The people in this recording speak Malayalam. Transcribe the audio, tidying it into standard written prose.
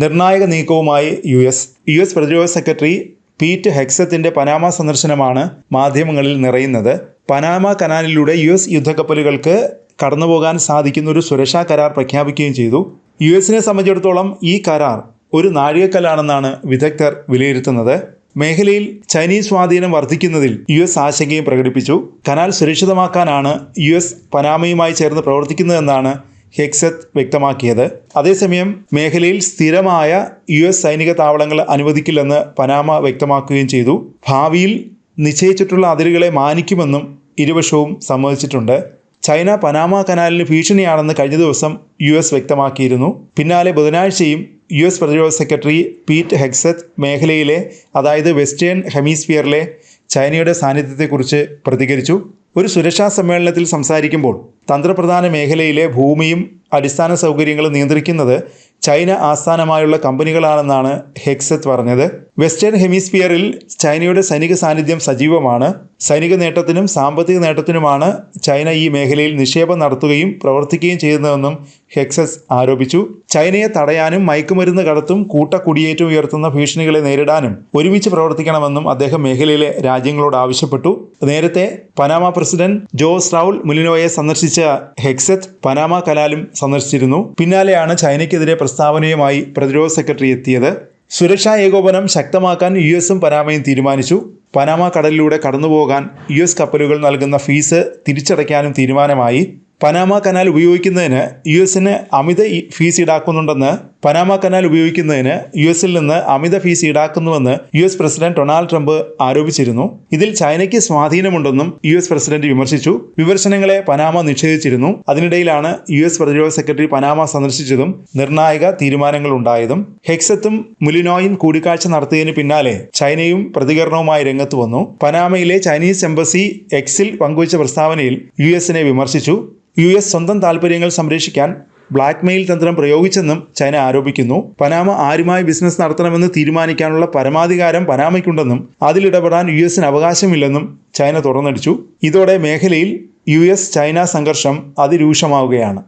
നിർണായക നീക്കവുമായി യു എസ് പ്രതിരോധ സെക്രട്ടറി പീറ്റ് ഹെഗ്സെത്തിന്റെ പനാമ സന്ദർശനമാണ് മാധ്യമങ്ങളിൽ നിറയുന്നത്. പനാമ കനാലിലൂടെ US യുദ്ധക്കപ്പലുകൾക്ക് കടന്നുപോകാൻ സാധിക്കുന്ന ഒരു സുരക്ഷാ കരാർ പ്രഖ്യാപിക്കുകയും ചെയ്തു. US സംബന്ധിച്ചിടത്തോളം ഈ കരാർ ഒരു നാഴികക്കല്ലാണെന്നാണ് വിദഗ്ധർ വിലയിരുത്തുന്നത്. മേഖലയിൽ ചൈനീസ് സ്വാധീനം വർദ്ധിക്കുന്നതിൽ US ആശങ്കയും പ്രകടിപ്പിച്ചു. കനാൽ സുരക്ഷിതമാക്കാനാണ് US പനാമയുമായി ചേർന്ന് പ്രവർത്തിക്കുന്നതെന്നാണ് ഹെഗ്സെത്ത് വ്യക്തമാക്കിയത്. അതേസമയം മേഖലയിൽ സ്ഥിരമായ US സൈനിക താവളങ്ങൾ അനുവദിക്കില്ലെന്ന് പനാമ വ്യക്തമാക്കുകയും ചെയ്തു. ഭാവിയിൽ നിശ്ചയിച്ചിട്ടുള്ള അതിരുകളെ മാനിക്കുമെന്നും ഇരുവശവും സമ്മതിച്ചിട്ടുണ്ട്. ചൈന പനാമ കനാലിന് ഭീഷണിയാണെന്ന് കഴിഞ്ഞ ദിവസം US വ്യക്തമാക്കിയിരുന്നു. പിന്നാലെ ബുധനാഴ്ചയും US പ്രതിരോധ സെക്രട്ടറി പീറ്റ് ഹെഗ്സെത്ത് മേഖലയിലെ, അതായത് വെസ്റ്റേൺ ഹെമിസ്ഫിയറിലെ ചൈനയുടെ സാന്നിധ്യത്തെക്കുറിച്ച് പ്രതികരിച്ചു. ഒരു സുരക്ഷാ സമ്മേളനത്തിൽ സംസാരിക്കുമ്പോൾ തന്ത്രപ്രധാന മേഖലയിലെ ഭൂമിയും അടിസ്ഥാന സൗകര്യങ്ങളും നിയന്ത്രിക്കുന്നത് ചൈന ആസ്ഥാനമായുള്ള കമ്പനികളാണെന്നാണ് ഹെഗ്സെത്ത് പറഞ്ഞത്. വെസ്റ്റേൺ ഹെമിസ്ഫിയറിൽ ചൈനയുടെ സൈനിക സാന്നിധ്യം സജീവമാണ്. സൈനിക നേട്ടത്തിനും സാമ്പത്തിക നേട്ടത്തിനുമാണ് ചൈന ഈ മേഖലയിൽ നിക്ഷേപം നടത്തുകയും പ്രവർത്തിക്കുകയും ചെയ്യുന്നതെന്നും ഹെഗ്സെത്ത് ആരോപിച്ചു. ചൈനയെ തടയാനും മയക്കുമരുന്ന് കടത്തും കൂട്ടക്കുടിയേറ്റം ഉയർത്തുന്ന ഭീഷണികളെ നേരിടാനും ഒരുമിച്ച് പ്രവർത്തിക്കണമെന്നും അദ്ദേഹം മേഖലയിലെ രാജ്യങ്ങളോട് ആവശ്യപ്പെട്ടു. നേരത്തെ പനാമ പ്രസിഡന്റ് ജോസ് റൗൾ മുലിനോയെ സന്ദർശിച്ച ഹെഗ്സെത്ത് പനാമ കനാലും സന്ദർശിച്ചിരുന്നു. പിന്നാലെയാണ് ചൈനയ്ക്കെതിരെ പ്രസ്താവനയുമായി പ്രതിരോധ സെക്രട്ടറി എത്തിയത്. സുരക്ഷാ ഏകോപനം ശക്തമാക്കാൻ US പനാമയും തീരുമാനിച്ചു. പനാമ കടലിലൂടെ കടന്നുപോകാൻ US കപ്പലുകൾ നൽകുന്ന ഫീസ് തിരിച്ചടയ്ക്കാനും തീരുമാനമായി. പനാമ കനാൽ ഉപയോഗിക്കുന്നതിന് US-ന് അമിത ഫീസ് ഈടാക്കുന്നുണ്ടെന്ന് പനാമ കനാൽ ഉപയോഗിക്കുന്നതിന് US-ൽ നിന്ന് അമിത ഫീസ് ഈടാക്കുന്നുവെന്ന് US പ്രസിഡന്റ് ഡൊണാൾഡ് ട്രംപ് ആരോപിച്ചിരുന്നു. ഇതിൽ ചൈനയ്ക്ക് സ്വാധീനമുണ്ടെന്നും US പ്രസിഡന്റ് വിമർശിച്ചു. വിമർശനങ്ങളെ പനാമ നിഷേധിച്ചിരുന്നു. അതിനിടയിലാണ് US പ്രതിരോധ സെക്രട്ടറി പനാമ സന്ദർശിച്ചതും നിർണായക തീരുമാനങ്ങൾ ഉണ്ടായതും. ഹെഗ്സെത്തും മുലിനോയും കൂടിക്കാഴ്ച നടത്തിയതിന് പിന്നാലെ ചൈനയും പ്രതികരണവുമായി രംഗത്ത് വന്നു. പനാമയിലെ ചൈനീസ് എംബസി Xൽ പങ്കുവച്ച പ്രസ്താവനയിൽ US-നെ വിമർശിച്ചു. US സ്വന്തം താൽപ്പര്യങ്ങൾ സംരക്ഷിക്കാൻ ബ്ലാക്ക്മെയിൽ തന്ത്രം പ്രയോഗിച്ചെന്നും ചൈന ആരോപിക്കുന്നു. പനാമ ആരുമായി ബിസിനസ് നടത്തണമെന്ന് തീരുമാനിക്കാനുള്ള പരമാധികാരം പനാമയ്ക്കുണ്ടെന്നും അതിലിടപെടാൻ US-ന് അവകാശമില്ലെന്നും ചൈന തുറന്നടിച്ചു. ഇതോടെ മേഖലയിൽ US ചൈന സംഘർഷം അതിരൂക്ഷമാവുകയാണ്.